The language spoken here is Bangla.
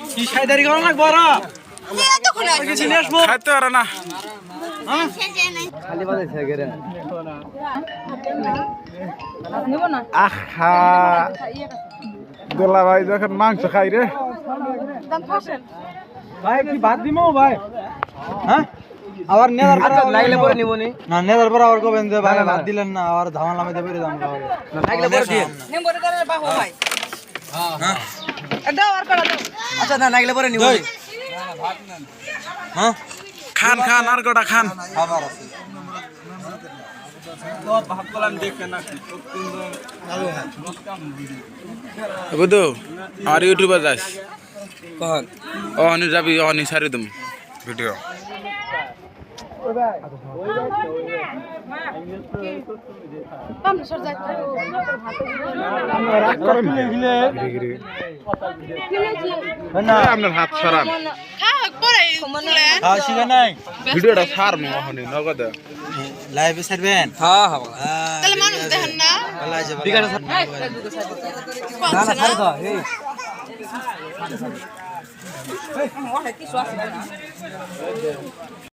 কি সাইদারি করো না বড় কিছু নিয়ে আসবো খাইতে পারে না খালি বাজাইছে গেরে আহা দোলা ভাই যখন মাংস খাই রে ভাই কি ভাত দিমো ভাই হ্যাঁ আবার নেদার পর লাগলে পরে নিবনি না নেদার পর আবার কবেন যে ভাই ভাত দিলেন না আর ধামাল নামে দেবে দাম লাগলে পরে দিয়ে নেমবরে দাঁড়ালে বাহো ভাই হ্যাঁ দাও আর কড়া দাও আচ্ছা না লাগলে পরে নিবনি হ্যাঁ খান খান আর গোটা খান খাবার আছে বুঝো আর ইউটিউবে যাস কখন অহনি যাবি অহনি সারি তুমি ভিডিও আপনার হাত সরান ভিডিওটা সার অহনি নগদ লাইভে ছাড়বেন হ্যাঁ হ্যাঁ তাহলে মানুষ দেখেন না বিকালে না না ছাড় দাও এই